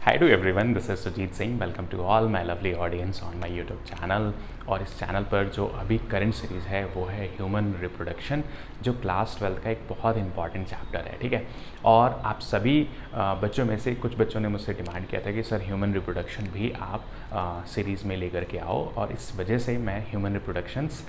Hi to everyone, this is Sujit Singh. Welcome to all my lovely audience on my YouTube channel. और इस channel पर जो अभी current series है वो है ह्यूमन रिप्रोडक्शन, जो क्लास 12 का एक बहुत इंपॉर्टेंट चैप्टर है, ठीक है। और आप सभी बच्चों में से कुछ बच्चों ने मुझसे डिमांड किया था कि सर ह्यूमन रिप्रोडक्शन भी आप सीरीज़ में लेकर के आओ, और इस वजह से मैं ह्यूमन रिप्रोडक्शंस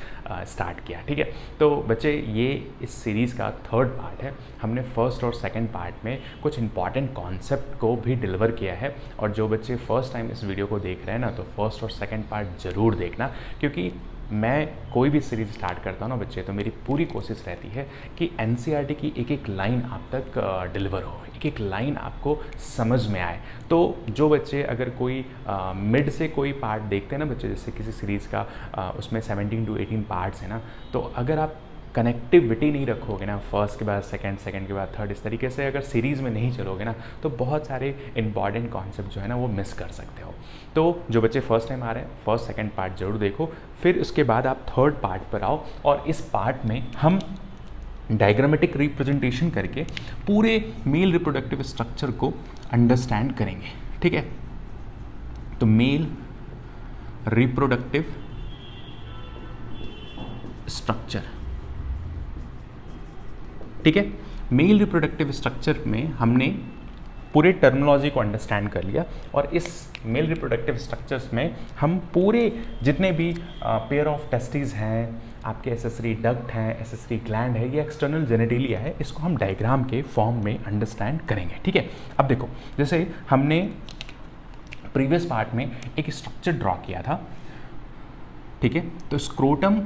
स्टार्ट किया, ठीक है। तो बच्चे, ये इस सीरीज़ का थर्ड पार्ट है। हमने फर्स्ट और सेकंड पार्ट में कुछ इंपॉर्टेंट कॉन्सेप्ट को भी डिलीवर किया है, और जो बच्चे फर्स्ट टाइम इस वीडियो को देख रहे हैं ना, तो फर्स्ट और सेकंड पार्ट ज़रूर देखना, क्योंकि मैं कोई भी सीरीज़ स्टार्ट करता हूँ ना बच्चे, तो मेरी पूरी कोशिश रहती है कि एनसीईआरटी की एक एक लाइन आप तक डिलीवर हो, एक एक लाइन आपको समझ में आए। तो जो बच्चे अगर कोई मिड से कोई पार्ट देखते हैं ना बच्चे, जैसे किसी सीरीज़ का उसमें 17 to 18 पार्ट्स है ना, तो अगर आप कनेक्टिविटी नहीं रखोगे ना, फर्स्ट के बाद सेकंड, सेकंड के बाद थर्ड, इस तरीके से अगर सीरीज़ में नहीं चलोगे ना, तो बहुत सारे इंपॉर्टेंट कॉन्सेप्ट जो है ना वो मिस कर सकते हो। तो जो बच्चे फर्स्ट टाइम आ रहे हैं, फर्स्ट सेकंड पार्ट जरूर देखो, फिर उसके बाद आप थर्ड पार्ट पर आओ, और इस पार्ट में हम डायग्रामेटिक रिप्रेजेंटेशन करके पूरे मेल रिप्रोडक्टिव स्ट्रक्चर को अंडरस्टैंड करेंगे, ठीक है। तो मेल रिप्रोडक्टिव स्ट्रक्चर, ठीक है। मेल रिप्रोडक्टिव स्ट्रक्चर में हमने पूरे टर्मिनोलॉजी को अंडरस्टैंड कर लिया, और इस मेल रिप्रोडक्टिव स्ट्रक्चर्स में हम पूरे जितने भी पेयर ऑफ टेस्टिस हैं, आपके एसेसरी डक्ट हैं, एसेसरी ग्लैंड है, ये एक्सटर्नल जेनेटिलिया है, इसको हम डायग्राम के फॉर्म में अंडरस्टैंड करेंगे, ठीक है। अब देखो, जैसे हमने प्रीवियस पार्ट में एक स्ट्रक्चर ड्रॉ किया था, ठीक है। तो स्क्रोटम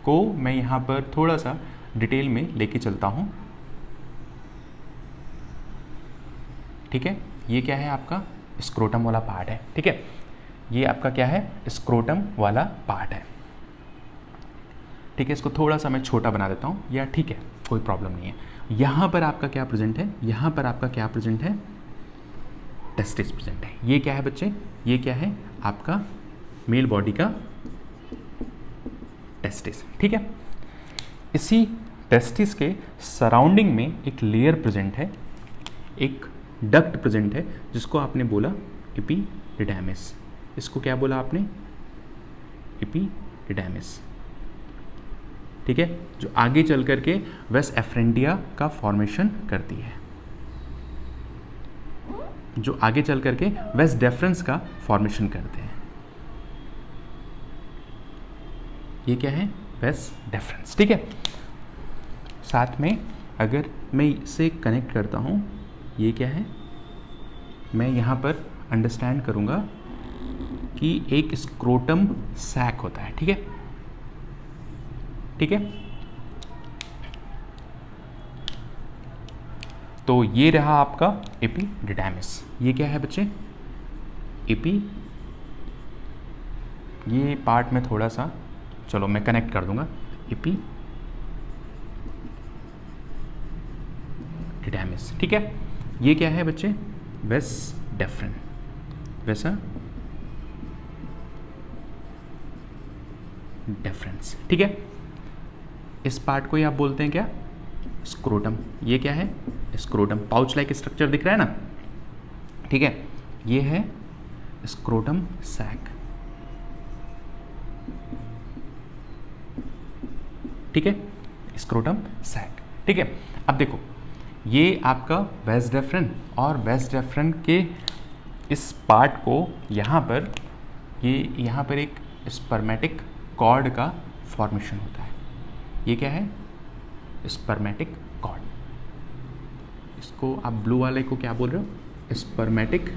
को मैं यहाँ पर थोड़ा सा डिटेल में लेके चलता हूँ, ठीक है। ये क्या है, आपका स्क्रोटम वाला पार्ट है, ठीक है। ये आपका क्या है, स्क्रोटम वाला पार्ट है, ठीक है। इसको थोड़ा सा मैं छोटा बना देता हूँ, या ठीक है, कोई प्रॉब्लम नहीं है। यहाँ पर आपका क्या प्रेजेंट है, यहाँ पर आपका क्या प्रेजेंट है, टेस्टिस प्रेजेंट है। ये क्या है बच्चे, ये क्या है, आपका मेल बॉडी का टेस्टिस, ठीक है। इसी टेस्टिस के सराउंडिंग में एक लेयर प्रेजेंट है, एक डक्ट प्रेजेंट है, जिसको आपने बोला एपिडिडाइमिस। इसको क्या बोला आपने, एपिडिडाइमिस, ठीक है। जो आगे चल करके वेस एफ्रेंटिया का फॉर्मेशन करती है, जो आगे चल करके वेस डेफरेंस का फॉर्मेशन करते हैं। ये क्या है, वेस डेफरेंस, ठीक है। साथ में अगर मैं इसे कनेक्ट करता हूँ, ये क्या है, मैं यहाँ पर अंडरस्टैंड करूँगा कि एक स्क्रोटम सैक होता है, ठीक है, ठीक है। तो ये रहा आपका एपिडिडाइमिस। ये क्या है बच्चे, ये पार्ट में थोड़ा सा, चलो मैं कनेक्ट कर दूंगा, एपिडिडाइमिस, ठीक है। ये क्या है बच्चे, वेस डेफरेंट, वैसा डेफरेंस, ठीक है। इस पार्ट को ही आप बोलते हैं क्या, स्क्रोटम। ये क्या है, स्क्रोटम, पाउच लाइक स्ट्रक्चर दिख रहा है ना, ठीक है। ये है स्क्रोटम सैक, ठीक है, स्क्रोटम सैक, ठीक है। अब देखो, ये आपका वेस डेफरेंट, और वेस डेफरेंट के इस पार्ट को यहाँ पर, ये यहाँ पर एक स्पर्मेटिक कॉर्ड का फॉर्मेशन होता है। ये क्या है, स्पर्मेटिक कॉर्ड। इसको आप ब्लू वाले को क्या बोल रहे हो, स्पर्मेटिक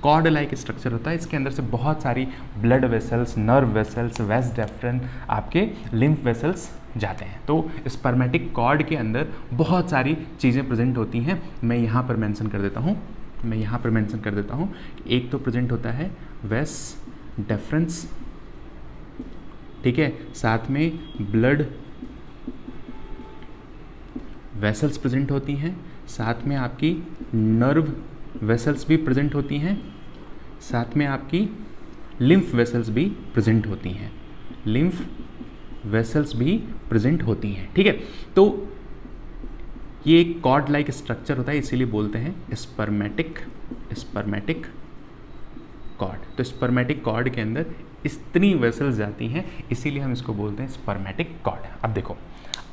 कॉर्ड लाइक स्ट्रक्चर होता है। इसके अंदर से बहुत सारी ब्लड वेसल्स, नर्व वेसल्स, वेस डेफरेंट, आपके लिम्फ वेसल्स जाते हैं। तो स्पर्मेटिक कॉर्ड के अंदर बहुत सारी चीज़ें प्रेजेंट होती हैं। मैं यहाँ पर मेंशन कर देता हूँ, कि एक तो प्रेजेंट होता है वेस डेफरेंस, ठीक है। साथ में ब्लड वेसल्स प्रेजेंट होती हैं, साथ में आपकी नर्व वेसल्स भी प्रेजेंट होती हैं, साथ में आपकी लिम्फ वेसल्स भी प्रेजेंट होती हैं, लिम्फ वेसल्स भी प्रेजेंट होती हैं, ठीक है। तो ये एक कॉर्ड लाइक स्ट्रक्चर होता है, इसीलिए बोलते हैं स्पर्मेटिक कॉर्ड। तो स्पर्मेटिक कॉर्ड के अंदर इतनी वेसल्स जाती हैं, इसीलिए हम इसको बोलते हैं स्पर्मेटिक कॉर्ड। अब देखो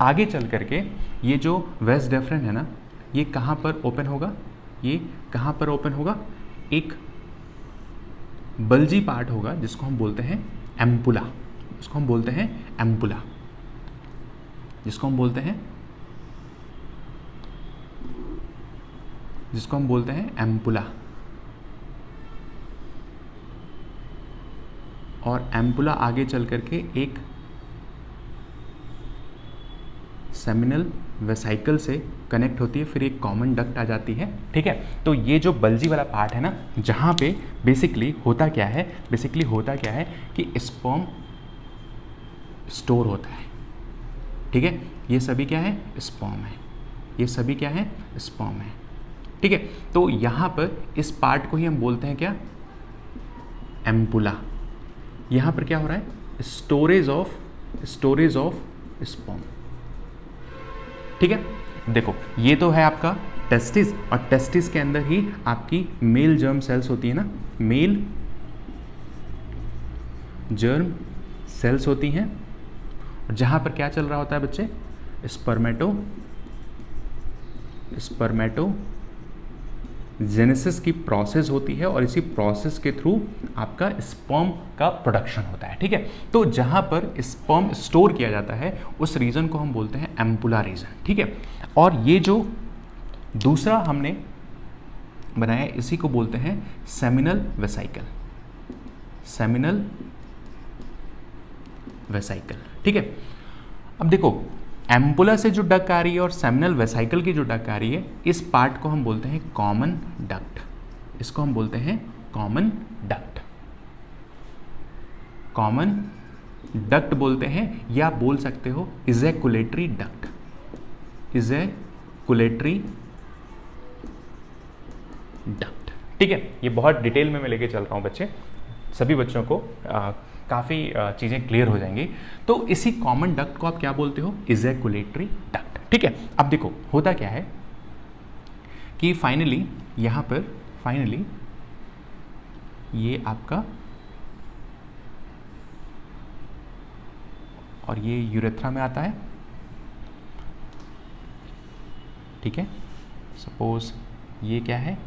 आगे चल करके ये जो वेस डेफरेंट है ना, ये कहाँ पर ओपन होगा, ये कहाँ पर ओपन होगा, एक बल्जी पार्ट होगा जिसको हम बोलते हैं एम्पुला, जिसको हम बोलते हैं एम्पुला, जिसको हम बोलते हैं एम्पुला। और एम्पुला आगे चल करके एक सेमिनल वेसाइकल से कनेक्ट होती है, फिर एक कॉमन डक्ट आ जाती है। ठीक है, तो ये जो बल्जी वाला पार्ट है ना, जहाँ पे बेसिकली होता क्या है कि स्पर्म स्टोर होता है। ठीक है, ये सभी क्या है, स्पर्म है, ये सभी क्या है, स्पर्म है। ठीक है, तो यहाँ पर इस पार्ट को ही हम बोलते हैं क्या, एम्पुला। यहाँ पर क्या हो रहा है, स्टोरेज ऑफ स्पर्म। ठीक है, देखो ये तो है आपका टेस्टिस, और टेस्टिस के अंदर ही आपकी मेल जर्म सेल्स होती है ना, मेल जर्म सेल्स होती हैं, जहाँ पर क्या चल रहा होता है बच्चे, स्पर्मेटो जेनेसिस की प्रोसेस होती है, और इसी प्रोसेस के थ्रू आपका स्पर्म का प्रोडक्शन होता है। ठीक है, तो जहाँ पर स्पर्म स्टोर किया जाता है उस रीजन को हम बोलते हैं एम्पुला रीजन। ठीक है, और ये जो दूसरा हमने बनाया इसी को बोलते हैं सेमिनल वेसाइकल। ठीक है, अब देखो एम्पुला से जो डक आ रही है और सेमिनल वेसाइकल की जो डक आ रही है, इस पार्ट को हम बोलते हैं कॉमन डक्ट, इसको हम बोलते हैं कॉमन डक्ट बोलते हैं, या बोल सकते हो इजैकुलेटरी डक्ट, ठीक है, ये बहुत डिटेल में मैं लेके चल रहा हूँ बच्चे, सभी बच्चों को काफ़ी चीज़ें क्लियर हो जाएंगी। तो इसी कॉमन डक्ट को आप क्या बोलते हो, इजैकुलेटरी डक्ट। ठीक है, अब देखो होता क्या है कि फाइनली यहाँ पर ये आपका, और ये यूरेथ्रा में आता है। ठीक है, सपोज ये क्या है,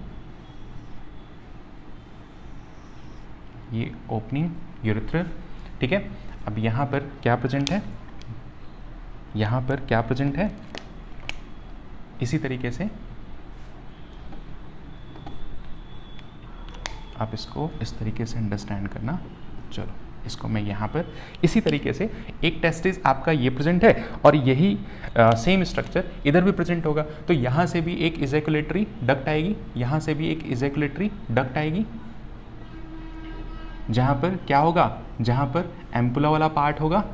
ये ओपनिंग यूरेथ्रा। ठीक है, अब यहाँ पर क्या प्रेजेंट है, यहाँ पर क्या प्रेजेंट है, इसी तरीके से आप इसको इस तरीके से अंडरस्टैंड करना। चलो इसको मैं यहाँ पर इसी तरीके से, एक टेस्टिस आपका ये प्रेजेंट है और यही सेम स्ट्रक्चर इधर भी प्रेजेंट होगा, तो यहाँ से भी एक इजैकुलेटरी डक्ट आएगी, यहाँ से भी एक इजैकुलेटरी डक्ट आएगी, जहाँ पर क्या होगा, जहाँ पर एम्पुला वाला पार्ट होगा,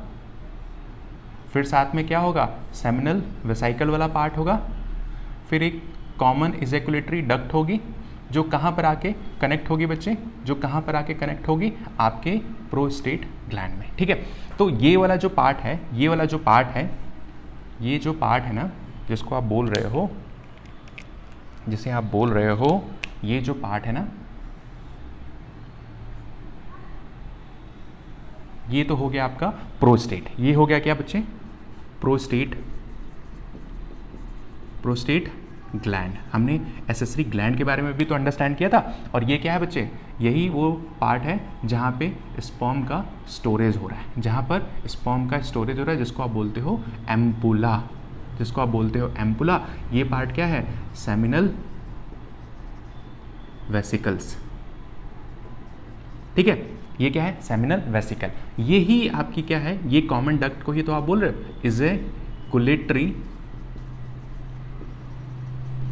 फिर साथ में क्या होगा, सेमिनल वेसाइकल वाला पार्ट होगा, फिर एक कॉमन इजैकुलेटरी डक्ट होगी जो कहाँ पर आके कनेक्ट होगी बच्चे, जो कहाँ पर आके कनेक्ट होगी, आपके प्रोस्टेट ग्लैंड में। ठीक है, तो ये वाला जो पार्ट है, ये वाला जो पार्ट है, ये जो पार्ट है ना, जिसको आप बोल रहे हो, जिसे आप बोल रहे हो, ये जो पार्ट है ना, ये तो हो गया आपका प्रोस्टेट। ये हो गया क्या बच्चे, प्रोस्टेट ग्लैंड। हमने एसेसरी ग्लैंड के बारे में भी तो अंडरस्टैंड किया था, और ये क्या है बच्चे, यही वो पार्ट है जहाँ पे स्पर्म का स्टोरेज हो रहा है, जहाँ पर स्पर्म का स्टोरेज हो रहा है, जिसको आप बोलते हो एम्पुला, जिसको आप बोलते हो एम्पुला। ये पार्ट क्या है, सेमिनल वेसिकल्स। ठीक है, ये क्या है, सेमिनल वेसिकल। ये ही आपकी क्या है, ये कॉमन डक्ट को ही तो आप बोल रहे हो इजैकुलेटरी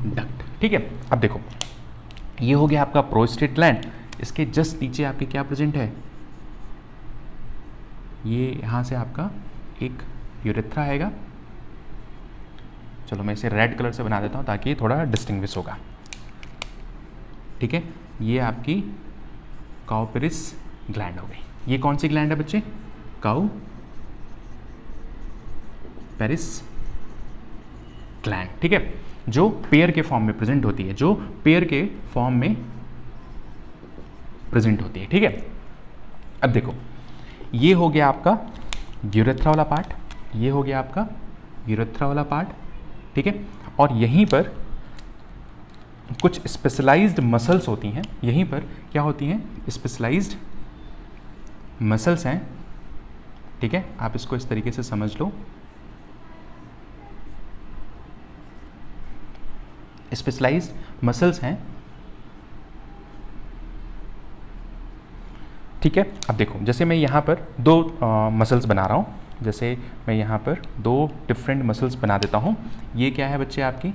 डक्ट। ठीक है, अब देखो ये हो गया आपका प्रोस्टेट ग्लैंड, इसके जस्ट नीचे आपके क्या प्रेजेंट है, ये यहाँ से आपका एक यूरेथ्रा आएगा। चलो मैं इसे रेड कलर से बना देता हूँ ताकि थोड़ा डिस्टिंग्विश होगा। ठीक है, ये आपकी काउपेरिस ग्लैंड हो गई। ये कौन सी ग्लैंड है बच्चे, काउपेरिस ग्लैंड, ठीक है, जो पेयर के फॉर्म में प्रेजेंट होती है, जो पेयर के फॉर्म में प्रेजेंट होती है, ठीक है। अब देखो, ये हो गया आपका यूरेथ्रा वाला पार्ट, ये हो गया आपका यूरेथ्रा वाला पार्ट, ठीक है। और यहीं पर कुछ स्पेशलाइज्ड मसल्स होती हैं, यहीं पर क्या होती हैं, स्पेशलाइज्ड मसल्स हैं, ठीक है। आप इसको इस तरीके से समझ लो, स्पेशलाइज्ड मसल्स हैं, ठीक है। अब देखो, जैसे मैं यहाँ पर दो मसल्स बना रहा हूँ, जैसे मैं यहाँ पर दो डिफरेंट मसल्स बना देता हूँ। ये क्या है बच्चे आपकी,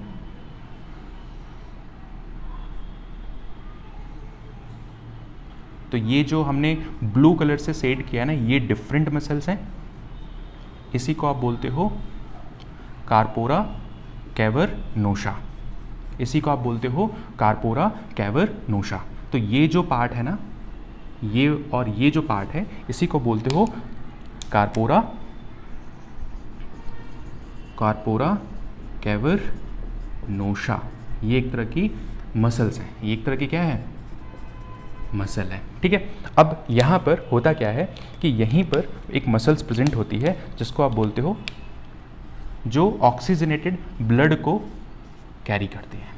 तो ये जो हमने ब्लू कलर से शेड किया ना, ये डिफरेंट मसल्स हैं, इसी को आप बोलते हो कार्पोरा कैवर्नोसा, इसी को आप बोलते हो कार्पोरा कैवर्नोसा। तो ये जो पार्ट है ना, ये और ये जो पार्ट है, इसी को बोलते हो कार्पोरा कैवर्नोसा। ये एक तरह की मसल्स हैं, ये एक तरह की क्या है, मसल है, ठीक है। अब यहाँ पर होता क्या है कि यहीं पर एक मसल्स प्रेजेंट होती है जिसको आप बोलते हो, जो ऑक्सीजनेटेड ब्लड को कैरी करती है,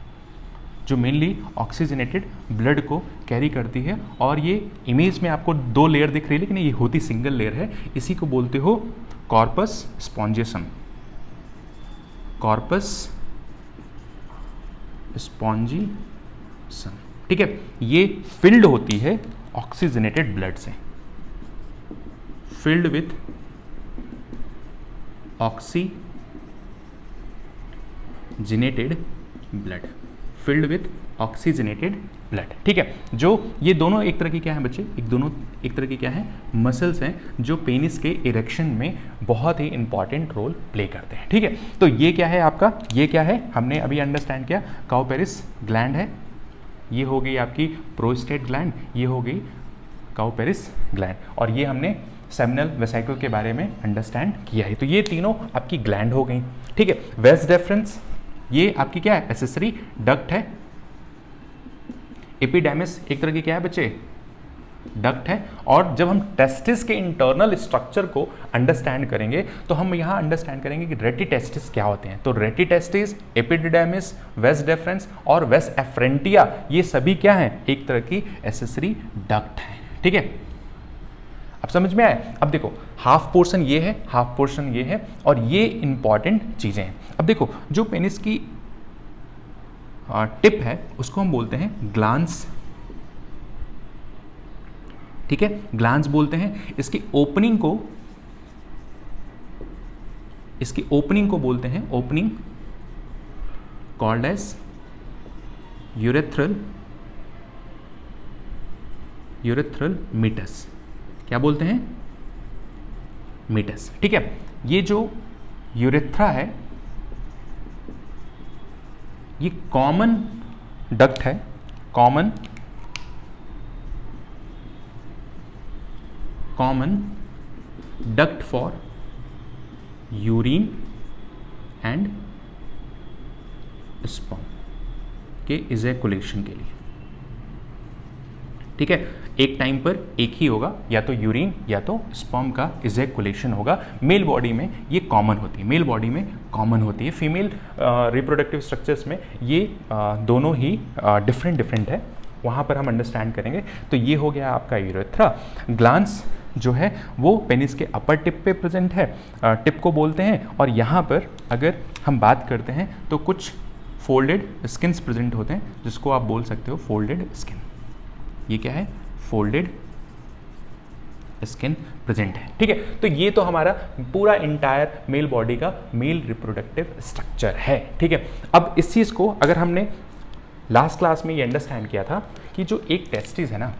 जो मेनली ऑक्सीजनेटेड ब्लड को कैरी करती है। और ये इमेज में आपको दो लेयर दिख रही है, लेकिन ये होती सिंगल लेयर है, इसी को बोलते हो कॉर्पस स्पॉन्जियसम, कॉर्पस स्पॉन्जियसम, ठीक है। ये फिल्ड होती है ऑक्सीजनेटेड ब्लड से, filled with oxygenated blood, filled with oxygenated blood, ठीक है। जो ये दोनों एक तरह की क्या है बच्चे, एक तरह की क्या है, मसल्स हैं, जो पेनिस के इरेक्शन में बहुत ही इंपॉर्टेंट रोल प्ले करते हैं, ठीक है। तो ये क्या है आपका, ये क्या है, हमने अभी अंडरस्टैंड किया, काउपेरिस ग्लैंड है, ये हो गई आपकी प्रोस्टेट ग्लैंड, ये हो गई काउपेरिस ग्लैंड, और ये हमने सेमिनल वेसिकल के बारे में अंडरस्टैंड किया है। तो ये तीनों आपकी ग्लैंड हो गई, ठीक है। वेस डेफरेंस, ये आपकी क्या है, एसेसरी डक्ट है। एपिडेमिस एक तरह की क्या है बच्चे, डक्ट है। और जब हम टेस्टिस के इंटरनल स्ट्रक्चर को अंडरस्टैंड करेंगे तो हम यहाँ अंडरस्टैंड करेंगे कि रेटी टेस्टिस क्या होते हैं। तो रेटी टेस्टिस, एपिडिडेमिस, वेस डेफरेंस और वेस एफ्रेंटिया, ये सभी क्या हैं, एक तरह की एसेसरी डक्ट हैं, ठीक है। अब समझ में आए। अब देखो, हाफ पोर्शन ये है, हाफ पोर्शन ये है, और ये इंपॉर्टेंट चीजें हैं। अब देखो, जो पेनिस की टिप है उसको हम बोलते हैं ग्लांस, ठीक है, ग्लांस बोलते हैं। इसकी ओपनिंग को बोलते हैं opening, called as urethral meatus. क्या बोलते हैं, मीटस, ठीक है। ये जो यूरेथ्रा है, ये कॉमन डक्ट है, common duct for urine and sperm के इजैकुलेशन के लिए, ठीक है। एक टाइम पर एक ही होगा, या तो यूरिन या तो स्पर्म का इजैकुलेशन होगा। मेल बॉडी में ये कॉमन होती है, मेल बॉडी में कॉमन होती है। फीमेल रिप्रोडक्टिव स्ट्रक्चर्स में ये दोनों ही डिफरेंट है, वहाँ पर हम अंडरस्टैंड करेंगे। तो ये हो गया आपका यूरेथ्रा। ग्लांस जो है वो पेनिस के अपर टिप पे प्रेजेंट है, टिप को बोलते हैं। और यहाँ पर अगर हम बात करते हैं तो कुछ फोल्डेड स्किन्स प्रेजेंट होते हैं, जिसको आप बोल सकते हो फोल्डेड स्किन। ये क्या है, फोल्डेड स्किन प्रेजेंट है, ठीक है। तो ये तो हमारा पूरा इंटायर मेल बॉडी का मेल रिप्रोडक्टिव स्ट्रक्चर है, ठीक है। अब इस चीज़ को अगर हमने लास्ट क्लास में ये अंडरस्टैंड किया था कि जो एक टेस्टिस है ना,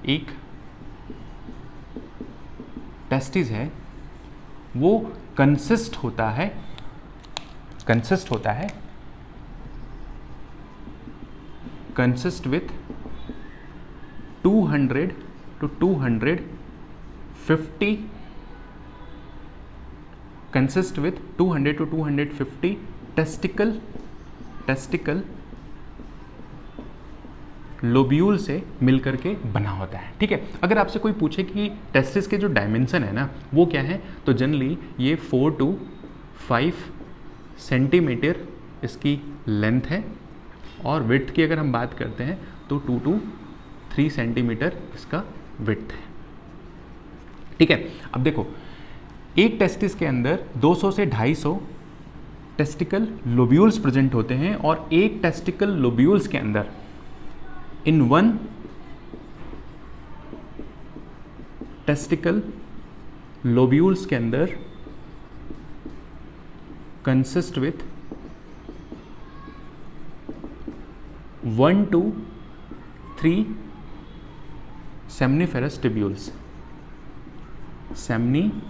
एक टेस्टिस है, वो कंसिस्ट होता है with 200 to 250 consist with 200 to 250 testicle lobule से मिलकर के बना होता है। ठीक है, अगर आपसे कोई पूछे कि टेस्टिस के जो डायमेंशन है ना वो क्या है, तो जनरली ये 4 to 5 सेंटीमीटर इसकी लेंथ है, और विड्थ की अगर हम बात करते हैं तो 2 to 3 सेंटीमीटर इसका विड्थ है। ठीक है, अब देखो एक टेस्टिस के अंदर 200 से 250 टेस्टिकल लोब्यूल्स प्रेजेंट होते हैं, और एक टेस्टिकल लोब्यूल्स के अंदर इन वन टेस्टिकल लोब्यूल्स के अंदर consist with 1 to 3 seminiferous tubules. Seminiferous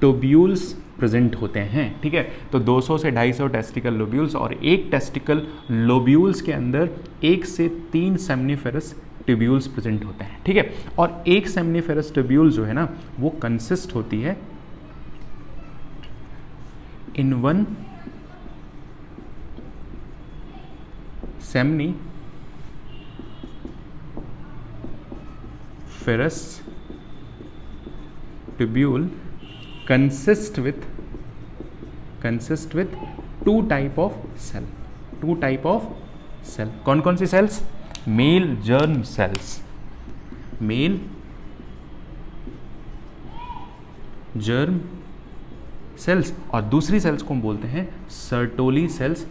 tubules present होते हैं। ठीक है, तो 200 से 250 टेस्टिकल लोब्यूल्स, और एक टेस्टिकल लोब्यूल्स के अंदर 1 से 3 सेमनीफेरस ट्यूब्यूल्स प्रेजेंट होते हैं। ठीक है, और एक सेमनीफेरस ट्यूब्यूल जो है ना वो कंसिस्ट होती है in one seminiferous tubule consist with 2 type of cell। कौन कौन सी सेल्स? मेल जर्म सेल्स, और दूसरी सेल्स को हम बोलते हैं सर्टोली सेल्स।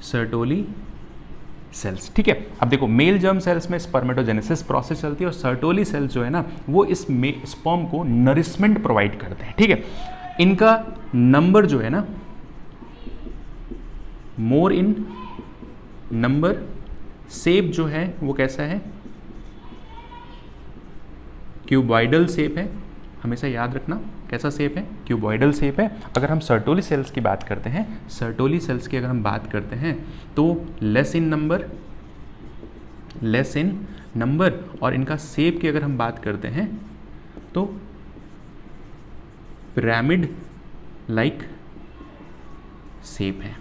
Sertoli cells. ठीक है, अब देखो मेल जर्म सेल्स में स्पर्मेटोजेनेसिस प्रोसेस चलती है, और सर्टोली सेल्स जो है ना वो इस स्पर्म को नरिशमेंट प्रोवाइड करते हैं। ठीक है, इनका नंबर जो है ना मोर इन नंबर, शेप जो है वो कैसा है? क्यूबॉइडल शेप है, हमेशा याद रखना कैसा शेप है? क्यूबॉइडल शेप है। अगर हम सर्टोली सेल्स की बात करते हैं, सर्टोली सेल्स की अगर हम बात करते हैं तो लेस इन नंबर, और इनका शेप की अगर हम बात करते हैं तो पिरामिड लाइक शेप है।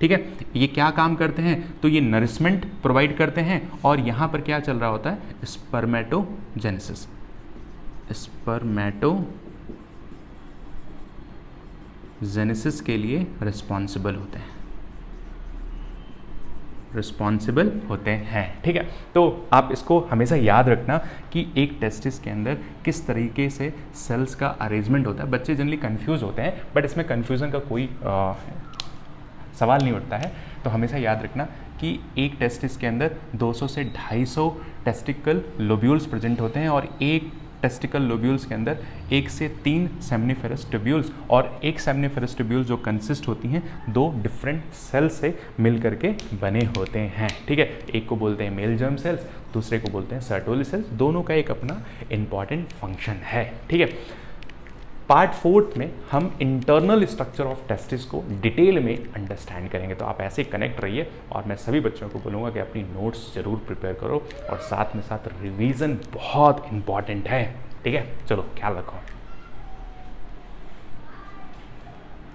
ठीक है, ये क्या काम करते हैं? तो ये नरिशमेंट प्रोवाइड करते हैं, और यहाँ पर क्या चल रहा होता है? स्पर्मेटोजेनेसिस के लिए रिस्पॉन्सिबल होते हैं। ठीक है, तो आप इसको हमेशा याद रखना कि एक टेस्टिस के अंदर किस तरीके से सेल्स का अरेंजमेंट होता है। बच्चे जनरली कंफ्यूज होते हैं, बट इसमें कंफ्यूजन का कोई सवाल नहीं उठता है। तो हमेशा याद रखना कि एक टेस्टिस के अंदर 200 से 250 टेस्टिकल लोब्यूल्स प्रेजेंट होते हैं, और एक टेस्टिकल लोब्यूल्स के अंदर 1 से 3 सेमनीफेरस ट्यूब्यूल्स, और एक सेमनीफेरस ट्यूब्यूल जो कंसिस्ट होती हैं 2 डिफरेंट सेल्स से मिल करके बने होते हैं। ठीक है, एक को बोलते हैं मेल जर्म सेल्स, दूसरे को बोलते हैं सर्टोली सेल्स। दोनों का एक अपना इंपॉर्टेंट फंक्शन है। ठीक है, पार्ट 4 में हम इंटरनल स्ट्रक्चर ऑफ टेस्टिस को डिटेल में अंडरस्टैंड करेंगे। तो आप ऐसे कनेक्ट रहिए, और मैं सभी बच्चों को बोलूँगा कि अपनी नोट्स ज़रूर प्रिपेयर करो, और साथ में साथ रिवीजन बहुत इंपॉर्टेंट है। ठीक है, चलो ख्याल रखो।